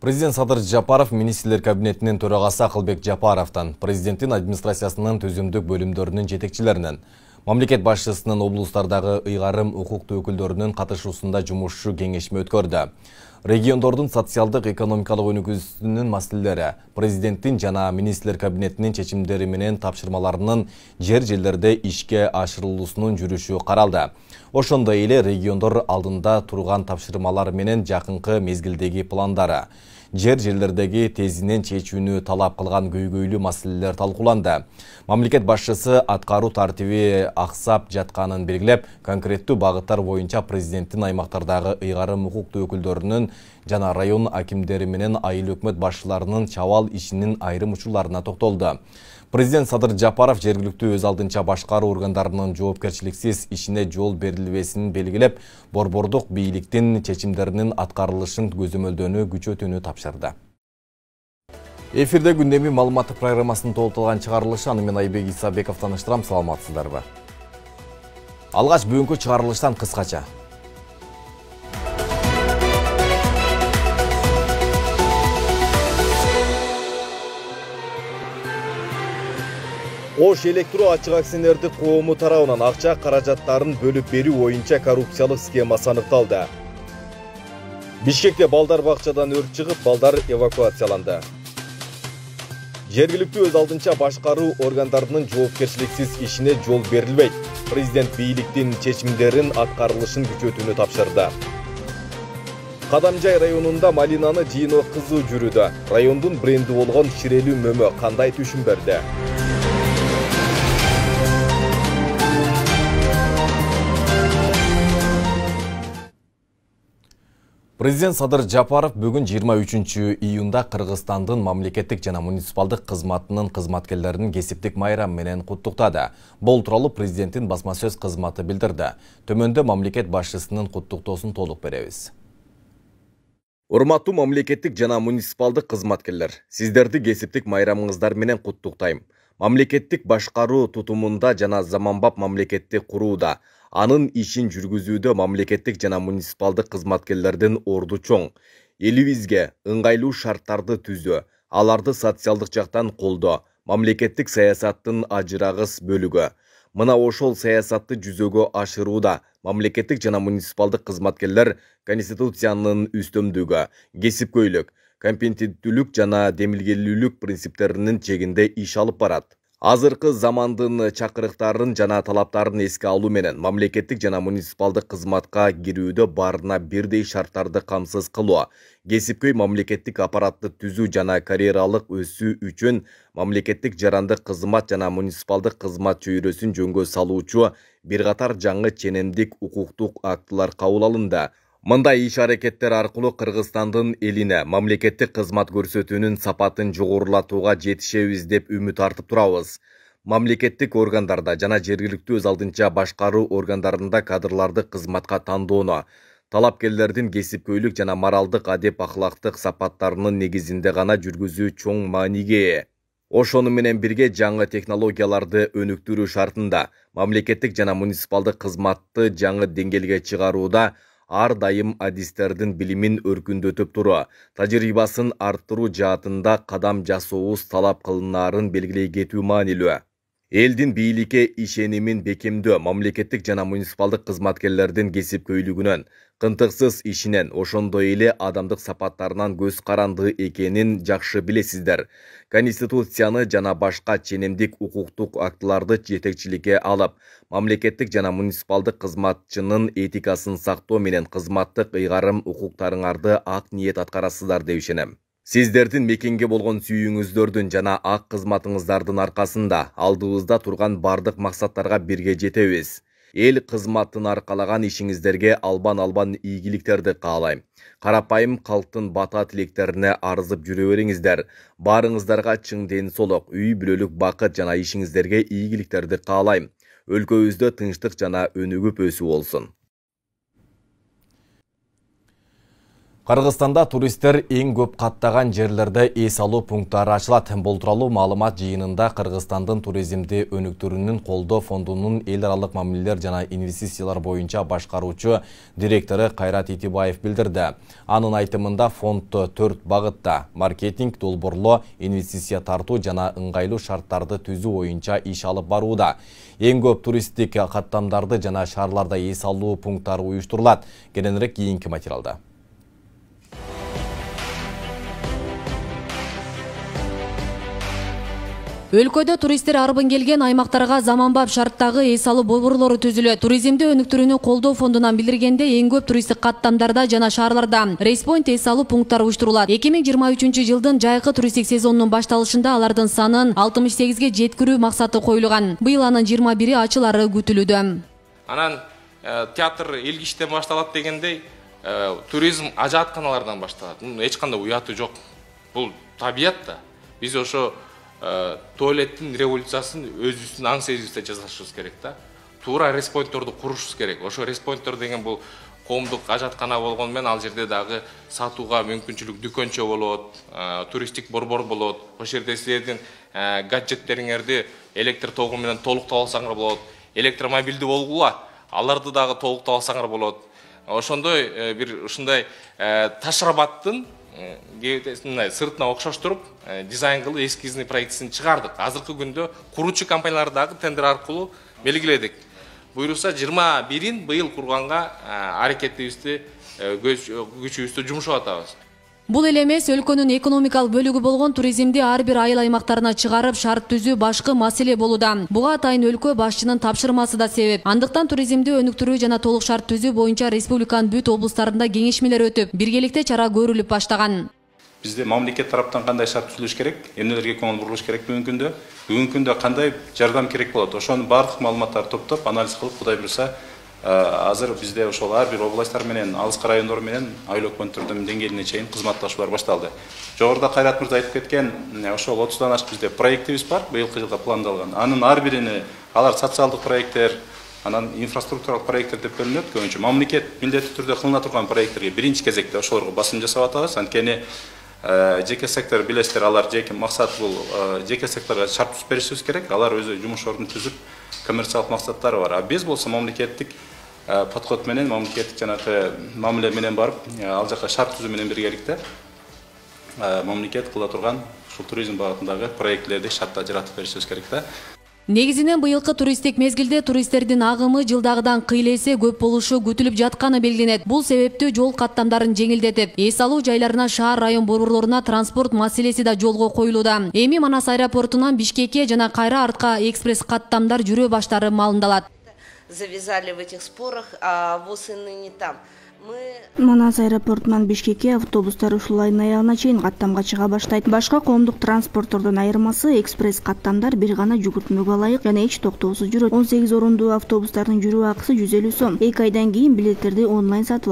Президент Садыр Жапаров министрлер кабинетинин төрагасы Акылбек Жапаровтан, президенттин администрациясынын төзүмдүк бөлүмдөрүнүн жетекчилеринен, мамлекет башчысынын облустардагы ыйгарым укуктуу өкүлдөрүнүн катышуусунда жумушчу кеңешме өткөрдү. Региондордун социалдык экономикалык өнүгүүсүнүн маселелери, президенттин жана министрлер кабинетинин чечимдери менен тапшырмаларынын жерлерде ишке ашырылуусунун жүрүшү каралды. Ошондой эле региондор алдында турган тапшырмалар менен жакынкы мезгилдеги пландары, жерлердеги тезинен чечүүнү талап кылган көйгөйлүү маселелер талкууланды. Мамлекет башчысы аткаруу тартиби аксап жатканын белгилеп, конкреттүү багыттар боюнча президенттин аймактардагы ыйгарым укуктуу өкүлдөрүнүн жана район акимдери менен айыл өкмөт башчыларынын чабал ишинин айрым учурларына токтолду. Президент Садыр Жапаров жергиликтүү өз алдынча башкаруу органдарынын жоопкерчиликсиз ишине жол берилбесин белгилеп, борбордук бийликтин чечимдеринин аткарылышын көзөмөлдөөнү күчөтүүнү тапшырды. Эфирде күндөмү маалыматтык программасынын толтурулган чыгарылышы, аны мен Айбек Исабеков таныштырам. Саламатсыздарбы? Алгач бүгүнкү чыгарылыштан кыскача. Ош электро ачык акционердик коому тарабынан акча каражаттарын бөлүп берүү боюнча коррупциялык схемасы аныкталды. Бишкекте балдар бакчадан өрт чыгып, балдар эвакуацияланды. Жергиликтүү өз алдынча башкаруу органдарынын жоопкерчиликсиз ишине жол берилбейт. Президент бийликтин чечимдерин аткарылышын күчөтүүнү тапшырды. Кадамжай районунда малинаны жыйноо кызуу жүрүүдө. Райондун бренди болгон Ширелүү мөмө кандай түшүн берди? Президент Садыр Жапаров бүгүн 23-июнда Кыргызстандын мамлекеттик жана муниципалдык кызматынын кызматкерлерин кесиптик майрам менен куттуктады. Бул тууралуу президенттин басма сөз кызматы билдирди. Төмөндө мамлекет башчысынын куттуктоосун толук беребиз. Урматтуу мамлекеттик жана муниципалдык кызматкерлер, сиздерди кесиптик майрамыңыздар менен куттуктайм. Мамлекеттик башкаруу тутумунда жана заманбап мамлекетти курууда, анын ишин жүргүзүүдө мамлекеттик жана муниципалдык кызматкерлердин орду чоң. Элибизге ыңгайлуу шарттарды түзүү, аларды социалдык жактан колдоо, мамлекеттик саясаттын ажырагыс бөлүгү. Мына ошол саясатты жүзөгө ашырууда мамлекеттик жана муниципалдык кызматкерлер Конституциянын үстөмдүгү, кесипкөйлүк, компетенттүүлүк жана демилгелүүлүк принциптеринин чегинде иш алып барат. Азыркы замандын чакырыктарын жана талаптарын эске алуу менен мамлекеттик жана муниципалдык кызматка кирүүдө баарына бирдей шарттарды камсыз кылуу, кесипкөй мамлекеттик аппаратты түзүү жана карьералык өсүү үчүн мамлекеттик жарандык кызмат жана муниципалдык кызмат чөйрөсүн жөнгө салуучу бир катар жаңы ченемдик укуктук актылар кабыл алынды. Мындай иш-аракеттер аркылуу Кыргызстандын элине мамлекеттик кызмат көрсөтүүнүн сапатын жогорулатууга жетишебиз деп үмүт артып турабыз. Мамлекеттик органдарда жана жергиликтүү өз алдынча башкаруу органдарында кадрларды кызматка тандоону, талапкерлердин кесипкөйлүк жана моралдык адеп-акылактык сапаттарынын негизинде гана жүргүзүү чоң мааниге ээ. Ошону менен бирге жаңы технологияларды өнүктүрүү шартында мамлекеттик жана муниципалдык кызматты жаңы деңгээлге чыгарууда ар дайым адистердин билимин өркүндөтүп туруу, тажрыйбасын арттыруу жаатында кадам жасообуз талап кылынаарын белгилей кетүү маанилүү. Элдин бийликке ишенимин бекемдөө мамлекеттик жана муниципалдык кызматкерлердин кесипкөйлүгүнөн, кынтыксыз ишинен, ошондой эле адамдык сапаттарынан көз каранды экенин жакшы билесиздер. Конституцияны жана башка ченемдик укуктук актыларды жетекчиликке алып, мамлекеттик жана муниципалдык кызматчынын этикасын сактоо менен кызматтык ыйгарым укуктарыңарды ак ниет аткарасыздар деп ишенем. Сиздердин мекенге болгон сүйүүңүздөрдүн жана ак кызматыңыздардын аркасында алдыбызда турган бардык максаттарга бирге жетебиз. Эл кызматын аркалаган ишиңиздерге албан ийгиликтерди каалайм. Карапайым калктын бата тилектерине арызып жүрө бериңиздер. Баарыңыздарга чың ден соолук, үй бүлөлүк бакыт жана ишиңиздерге ийгиликтерди каалайм. Өлкөбүздө тынчтык жана өнүгүп өсүү болсун. Кыргызстанда туристер эң көп каттаган жерлерде эс алуу пункттары ачылат. Бул тууралуу маалымат жыйынында Кыргызстандын туризмди өнүктүрүүнүн колдоо фондунун эл аралык мамилелер жана инвестициялар боюнча башкаруучу директору Кайрат Итибаев билдирди. Анын айтымында фонддо 4 багытта маркетинг, долбоорлоо, инвестиция тартуу жана ыңгайлуу шарттарды түзүү боюнча иш алып барууда. Эң көп туристтик каттамдарды жана шаарларда эс алуу пункттары уюштурулат. Кененирээк кийинки материалда. Өлкөдө туристтер арбын келген аймактарга заманбап шарттагы эс алуу борборлору түзүлөт. Туризмди өнүктүрүүнү колдоо фондунан билдиргенде эң көп туристтик каттамдарда жана шаарларда рейспойнт эс алуу пункттары уюштурулат. 2023-жылдын жайкы туристтик сезонунун башталышында алардын санын 68ге жеткирүү максаты коюлган. Быйыл анын 21 ачылары күтүлүүдө. Анан театр элгичтен башталат дегендей, туризм ажаатканалардан башталат. Эч кандай уяты жок. Бул табият да. Биз ошо туалеттин революциясын өзүбүздүн аң сезибизде жасашыбыз керек да. Туура респойнтторду курушубуз керек. Ошо респойнттор деген бул коомдук ажаткана болгону менен ал жерде дагы сатууга мүмкүнчүлүк дүкөнчө болот, туристтик борбор болот. Ошол жерде силердин гаджеттериңерди электр тогу менен толуктап алсаңар болот. Электромобилдүү болгула, аларды дагы толуктап алсаңар болот. Ошондой бир ушундай ташрабаттын сыртына окшоштуруп дизайн кылып эскизный проектисин чыгардык. Азыркы күндө куручу компаниялардагы тендер аркылуу белгиледик. Буйруса 21-ин быйыл курганга аракетибизди күчүбүздү жумшап атабыз. Бул эле эмес, өлкөнүн экономикалык бөлүгү болгон туризмди ар бир айыл аймактарына чыгарып шарт түзүү башкы маселе болууда. Буга атайын өлкө башчынын тапшырмасы да себеп. Андыктан туризмди өнүктүрүү жана толук шарт түзүү боюнча республиканын бүт облустарында кеңешмелер өтүп, биргеликте чара көрүлүп баштаган. Бизде мамлекет тараптан кандай шарт түзүлүш керек, эмнелерге көңүл бурулуш керек бүгүнкү күндө кандай жардам керек болот. Ошонун бардык маалыматтарды топтоп, анализ кылып, Кудай буйруса, азыр бизде ошол ар бир областтар менен, алыскы райондор менен айлык өкмөттөрдүн деңгээлине чейин кызматташуулар башталды. Жогоруда Кайрат мырза айтып кеткен, ошол 30дан ашык бизде проектибиз бар, быйылкы жылга пландалган. Анын ар бирини алар социалдык проекттер, анан инфраструктуралык проекттер деп бөлүнөт. Көбүнчө мамлекет милдеттүү түрдө кылына турган проекттерге биринчи кезекте ошолорго басым жасап атабыз. Анткени жеке сектор билесиздер, алар жеке максат бул жеке секторго шарт түзүп беришибиз керек. Алар өзү жумуш ордун түзүп, коммерциялык максаттары бар. А биз болсо мамлекеттик подход менен, мамлекеттик жанагы мамиле менен барып, ал жака шарт түзүү менен биргеликте мамлекет кыла турган ушул туризм багытындагы проектлерди шартта жаратып беришибиз керек да. Негизинен быйылкы туристтик мезгилде туристтердин агымы жылдагыдан кыйла эсе көп болушу күтүлүп жатканы белгиленет. Бул себептүү жол каттамдарын жеңилдетип, эс алуу жайларына, шаар район борборлоруна транспорт маселеси да жолго коюлууда. Эми Манас аэропортунан Бишкекке жана кайра артка экспресс каттамдар жүрө баштары маалымдалат. Завязали в этих спорах, а ВОЗ и ныне там. Манас аэропортунан Бишкекке автобустар ушул айдын аягына чейин каттамга чыга баштайт. Башка коомдук транспорттордун айырмасы экспресс каттамдар бир гана жүгүртмөгө ылайык жана эч токтоосуз жүрөт. 18 орундуу автобустардын жүрүү акысы 150 сом. 2 айдан кийин билеттерди онлайн сатып